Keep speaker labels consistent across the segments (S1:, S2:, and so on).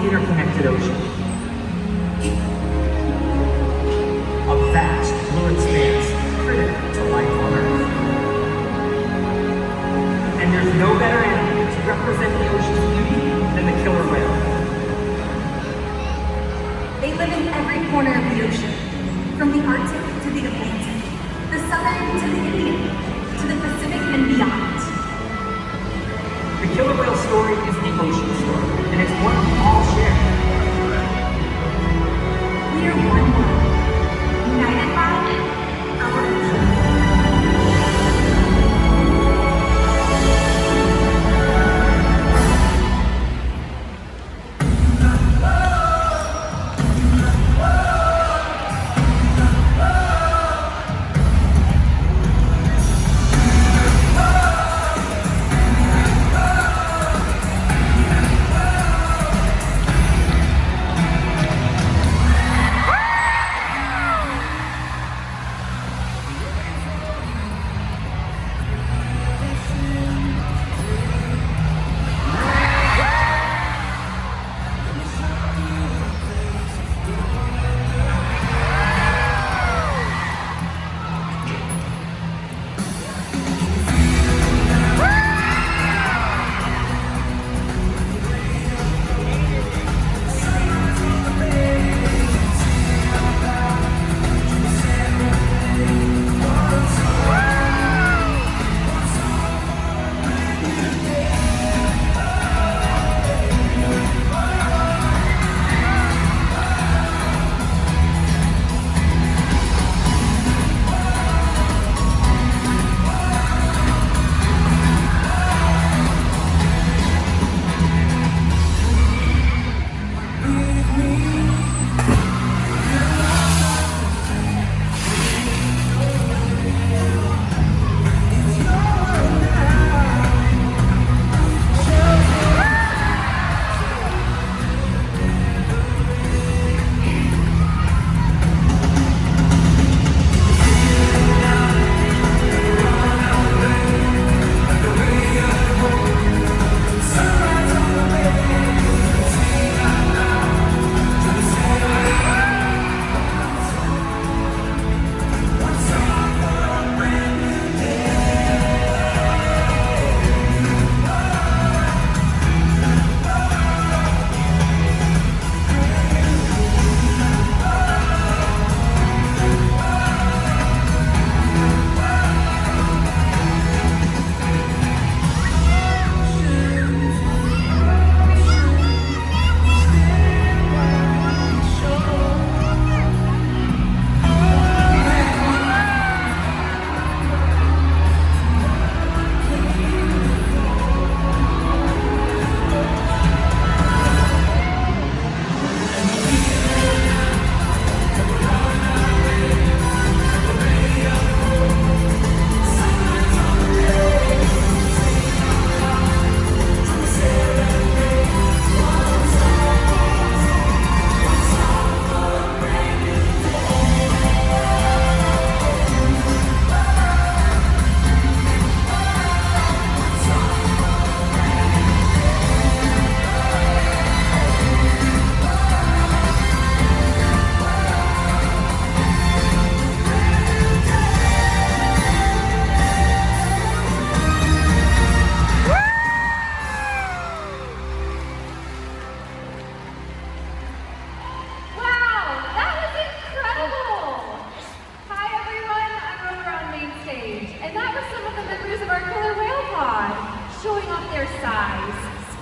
S1: interconnected ocean. A vast blue expanse critical to life on Earth. And there's no better animal to represent the ocean's beauty than the killer whale.
S2: They live in every corner of the ocean, from the Arctic to the Atlantic, the Southern to the Indian, to the Pacific and beyond.
S1: The killer whale story is the ocean story, and it's one we all share.
S2: We are one world, united by our ocean.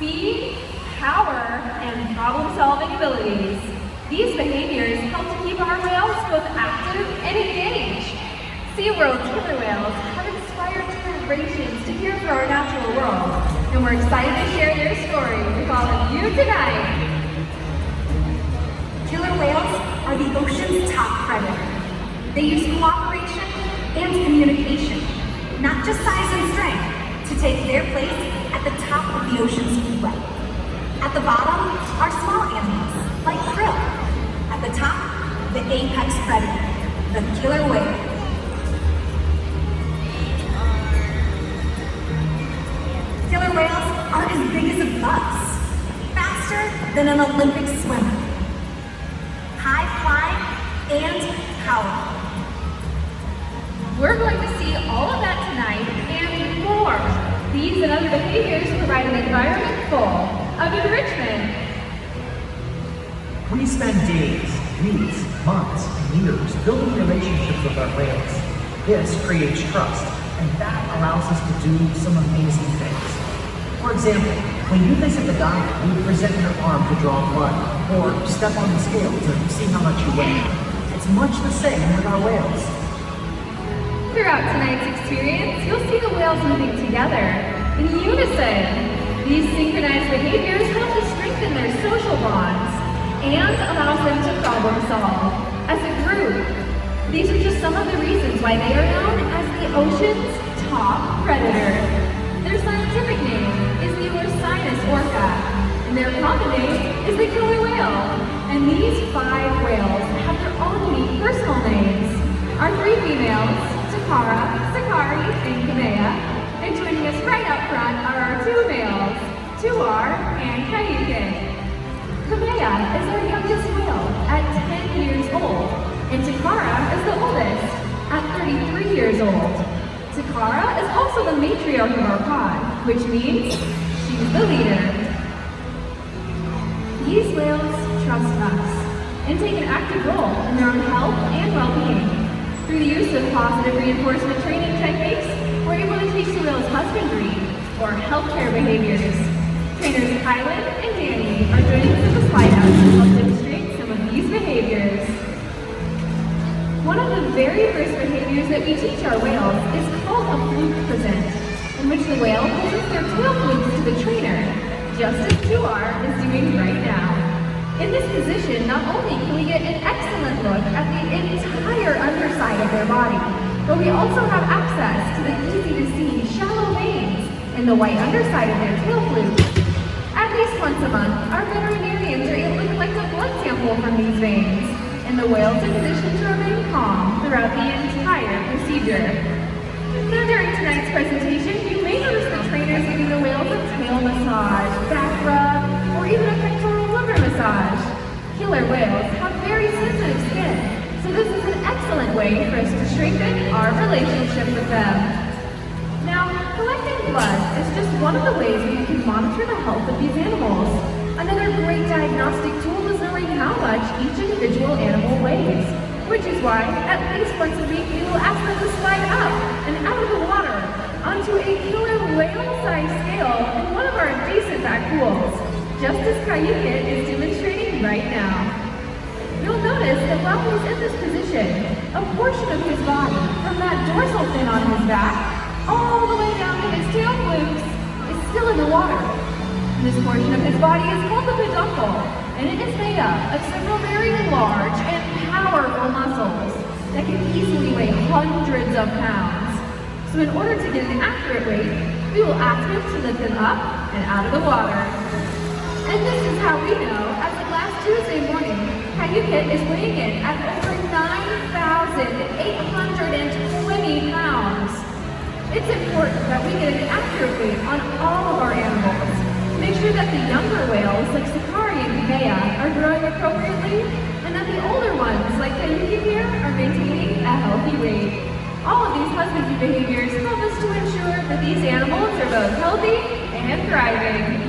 S3: speed, power, and problem-solving abilities. These behaviors help to keep our whales both active and engaged. SeaWorld killer whales have inspired generations to care for our natural world, and we're excited to share their story with all of you tonight.
S2: Killer whales are the ocean's top predator. They use cooperation and communication, not just size and strength, to take their place at the top of the ocean's food web. At the bottom are small animals, like krill. At the top, the apex predator, the killer whale. Killer whales are as big as a bus, fast faster than an Olympic swimmer. High flying and powerful.
S3: We're going to see all of that tonight and more. These and other behaviors provide an environment full of enrichment.
S4: We spend days, weeks, months, and years building relationships with our whales. This creates trust, and that allows us to do some amazing things. For example, when you visit the dive, you present your arm to draw blood, or step on the scale to see how much you weigh. It's much the same with our whales.
S3: Throughout tonight's experience, you'll see the whales moving together in unison. These synchronized behaviors help to strengthen their social bonds and allows them to problem solve as a group. These are just some of the reasons why they are known as the ocean's top predator. Their scientific name is the Orca, and their common name is the killer whale. And these 5 whales have their own unique personal names. Our 3 females, Takara, Sakari, and Kamea, and joining us right up front are our 2 males, Tuar and Kayuke. Kamea is our youngest whale at 10 years old, and Takara is the oldest at 33 years old. Takara is also the matriarch of our pod, which means she's the leader. These whales trust us and take an active role in their own health and well-being. Through the use of positive reinforcement training techniques, we're able to teach the whales husbandry or healthcare behaviors. Trainers Kylan and Danny are joining us at the slide house to help demonstrate some of these behaviors. One of the very first behaviors that we teach our whales is called a fluke present, in which the whale presents their tail flukes to the trainer, just as Tuar is doing right now. In this position, not only can we get an excellent look at the entire underside of their body, but we also have access to the easy-to-see shallow veins in the white underside of their tail flukes. At least once a month, our veterinarians are able to collect a blood sample from these veins, and the whale's in position to remain calm throughout the entire procedure. Now during tonight's presentation, you may notice the trainers giving the whales a tail massage, back rub, or even a pectoral liver massage. Killer whales have very sensitive skin, so this is an excellent way for us to strengthen our relationship with them. Now, collecting blood is just one of the ways we can monitor the health of these animals. Another great diagnostic tool is knowing how much each individual animal weighs, which is why at least once a week we will ask them to slide up and out of the water onto a killer whale-sized scale in one of our adjacent back pools, just as Kayuke is demonstrating right now. You'll notice that while he's in this position, a portion of his body, from that dorsal fin on his back, all the way down to his tail flukes, is still in the water. This portion of his body is called the peduncle, and it is made up of several very large and powerful muscles that can easily weigh hundreds of pounds. So in order to get an accurate weight, we will ask him to lift them up and out of the water. And this is how we know, as of last Tuesday morning, Kayuke is weighing in at over 9,820 pounds. It's important that we get an accurate weight on all of our animals. Make sure that the younger whales, like Sakari and Kamea, are growing appropriately, and that the older ones, like Kayuke here, are maintaining a healthy weight. All of these husbandry behaviors help us to ensure that these animals are both healthy and thriving.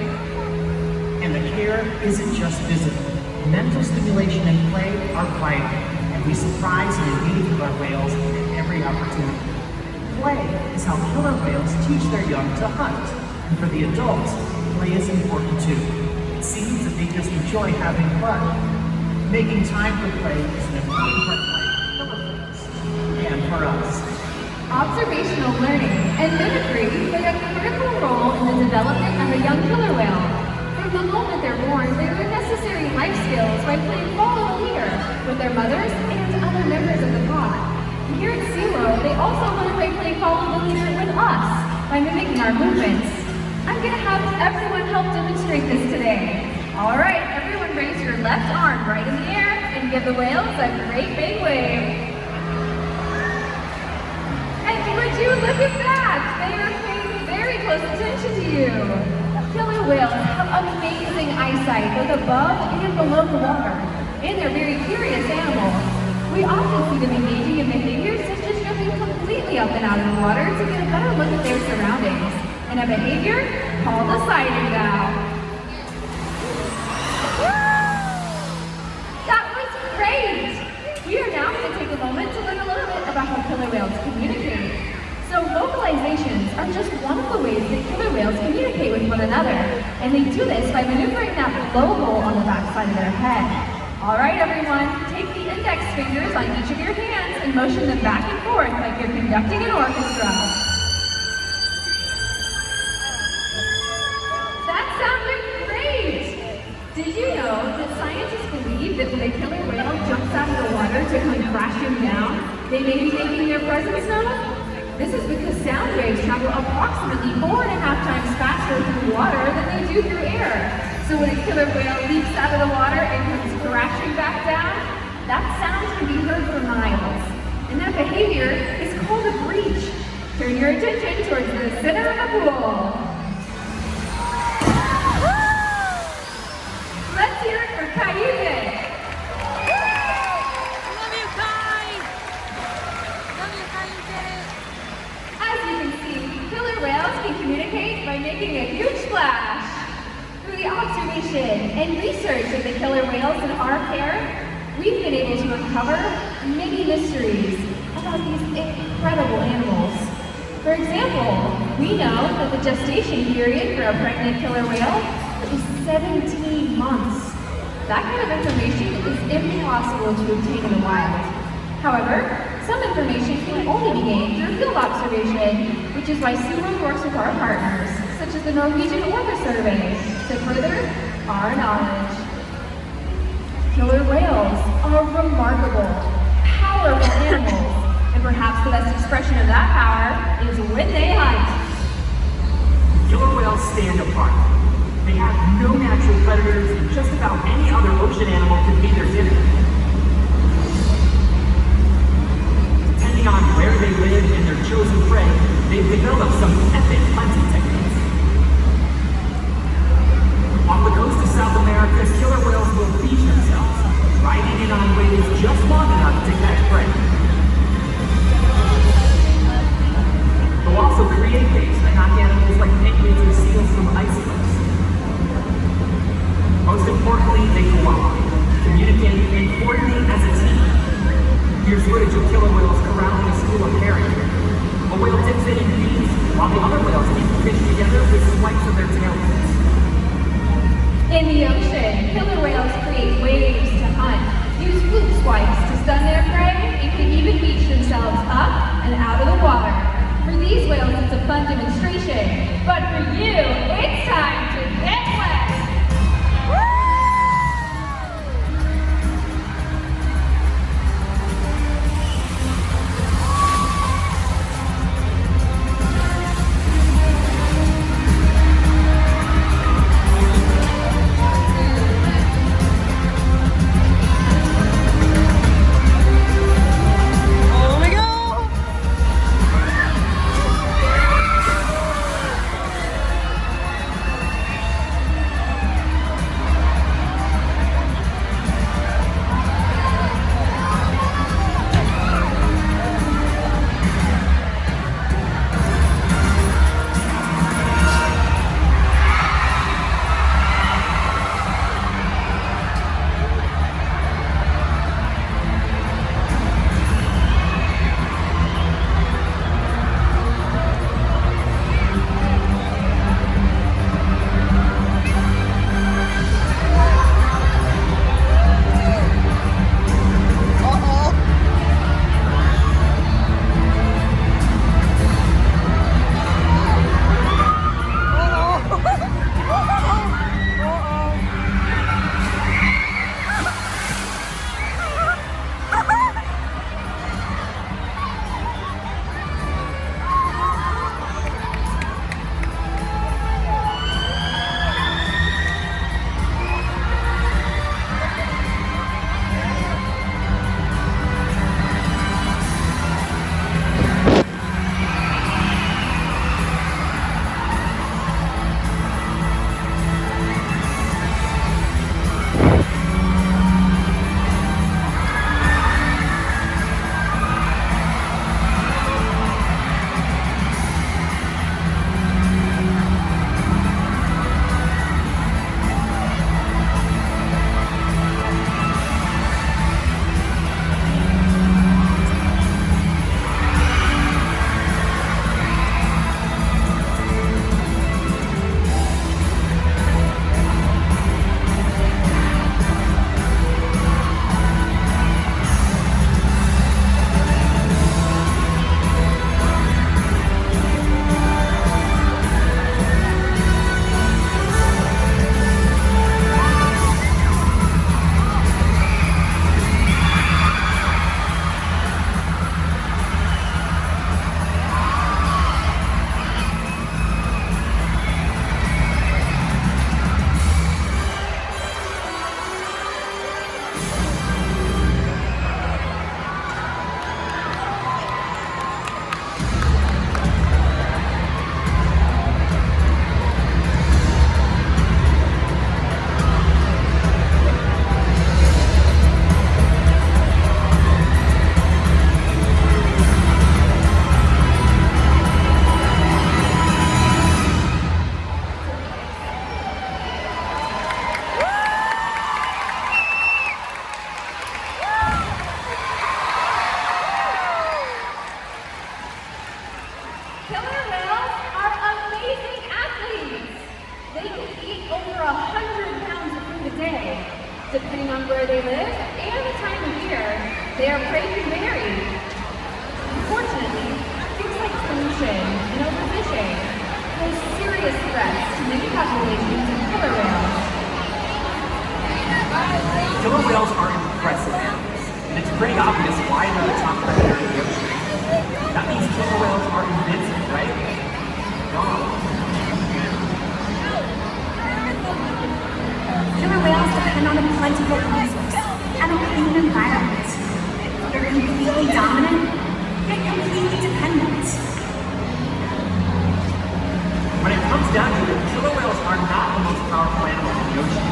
S4: And the care isn't just physical. Mental stimulation and play are vital, and we surprise and engage with our whales at every opportunity. Play is how killer whales teach their young to hunt, and for the adults, play is important too. It seems that they just enjoy having fun. Making time for play is an important part of life for killer whales, and for us.
S3: Observational learning and mimicry play a critical role in the development of a young killer whale. From the moment they're born, they learn necessary life skills by playing follow the leader with their mothers and other members of the pod. Here at SeaWorld, they also learn by playing follow the leader with us by mimicking our movements. I'm going to have everyone help demonstrate this today. All right, everyone raise your left arm right in the air and give the whales a great big wave. And would you look at that? They are paying very close attention to you. Killer whales have amazing eyesight, both above and below the water, and they're very curious animals. We often see them engaging in behaviors such as jumping completely up and out of the water to get a better look at their surroundings, and a behavior called the sliding valve. That was great! We are now going to take a moment to learn a little bit about how killer whales communicate. So vocalizations are just one of the ways that killer whales communicate with one another, and they do this by maneuvering that blowhole on the backside of their head. All right, everyone, take the index fingers on each of your hands and motion them back and forth like you're conducting an orchestra. That sounded great! Did you know that scientists believe that when a killer whale jumps out of the water to come crashing down, they may be making their presence known? This is because sound waves travel approximately 4.5 times faster through water than they do through air. So when a killer whale leaps out of the water and comes crashing back down, that sound can be heard for miles. And that behavior is called a breach. Turn your attention towards the center of the pool. Let's hear it for Cayuse. As you can see, killer whales can communicate by making a huge splash. Through the observation and research of the killer whales in our care, we've been able to uncover many mysteries about these incredible animals. For example, we know that the gestation period for a pregnant killer whale is 17 months. That kind of information is impossible to obtain in the wild. However, some information can only be gained through field observation, which is why SeaWorld works with our partners, such as the Norwegian Orca survey, to further our knowledge. Killer whales are remarkable, powerful animals, and perhaps the best expression of that power is when they hunt.
S1: Killer whales stand apart. They have no natural predators, and just about any other ocean animal can be their dinner. Depending on where they live and their chosen prey, they've developed some epic hunting techniques. Off the coast of South America, killer whales will beach themselves, riding in on waves just long enough to catch prey. They'll also create baits that knock animals like penguins or seals from ice cliffs. Most importantly, they cooperate, communicate, and coordinate as a team. Here's footage of killer whales corralling a school of herring. A whale dips in and feeds, while the other whales keep the fish together with swipes of their tail fins.
S3: In the ocean, killer whales create waves to hunt, use fluke swipes to stun their prey, and can even beach themselves up and out of the water. For these whales, it's a fun demonstration, but for you, it's time to get wet! Depending on where they live and the time of year, their prey can vary. Unfortunately, things like pollution and overfishing pose serious threats to many populations of killer whales.
S1: Killer whales are impressive animals, and it's pretty obvious why they're the top predator in the ocean. That means killer whales are invincible, right? Wrong.
S2: Killer whales depend on a plentiful resource and a clean environment. They're completely dominant, yet completely dependent.
S1: When it comes down to it, killer whales are not the most powerful animals in the ocean.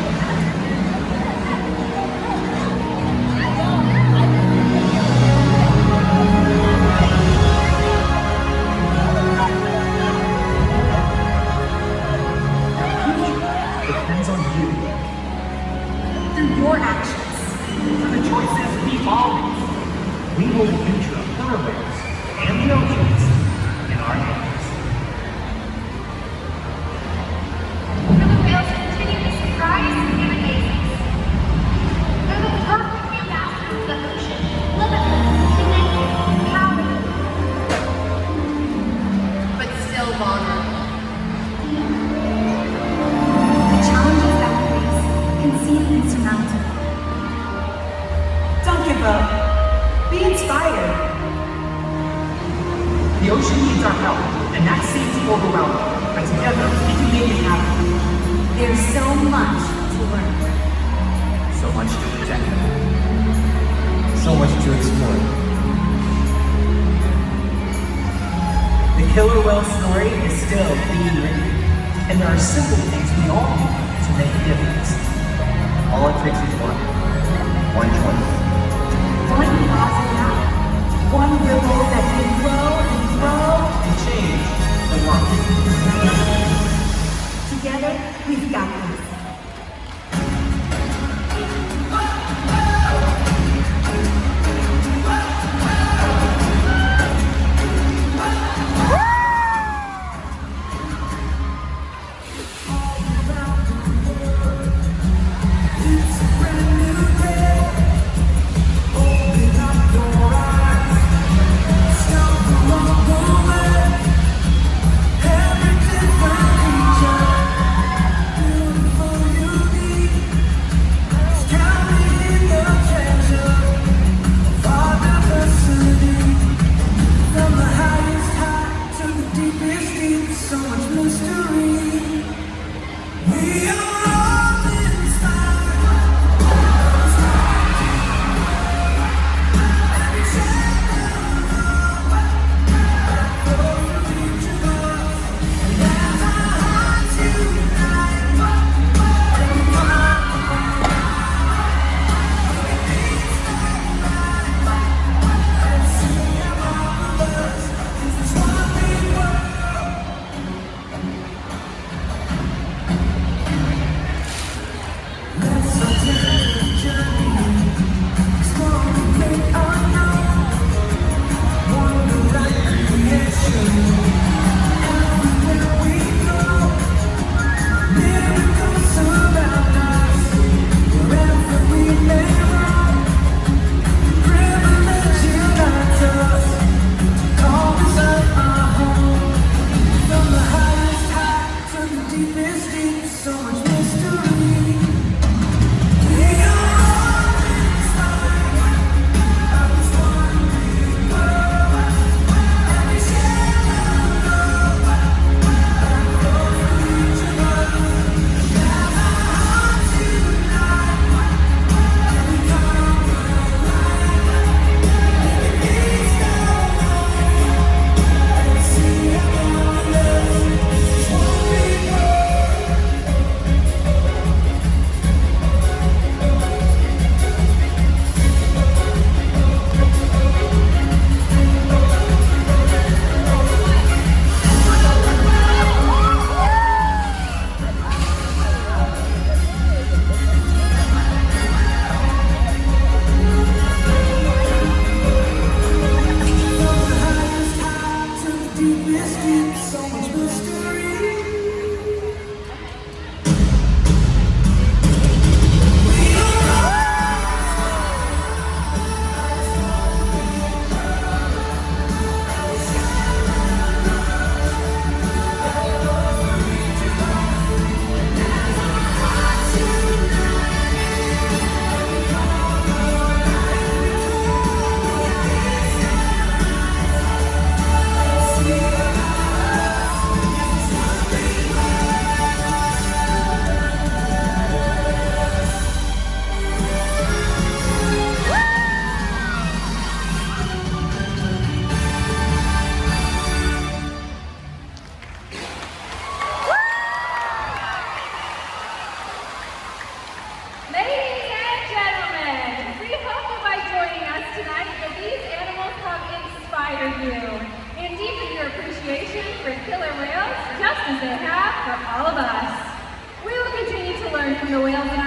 S4: Depends on you.
S2: Through your actions.
S1: For the choices we all make.
S4: We hold the future of killer whales and the oceans in our hands.
S2: Killer whales continue to surprise and amaze us. They're the perfect ambassadors of the ocean, limitless, connected, powerful, but still vulnerable. The challenges that we face can seem insurmountable.
S5: Don't give up. Be inspired.
S1: The ocean needs our help, and that seems overwhelming. But together, we can make it happen.
S2: There's so much to learn.
S1: So much to protect.
S6: So much to explore.
S4: The killer whale story is still being written, and there are simple things we all do to make a difference.
S6: All it takes is one choice.
S2: One positive act, one ripple that can grow and grow.
S1: And change the world.
S2: Together, we've got this.
S3: wider view and deepen your appreciation for killer whales just as they have for all of us. We will continue to learn from the whales in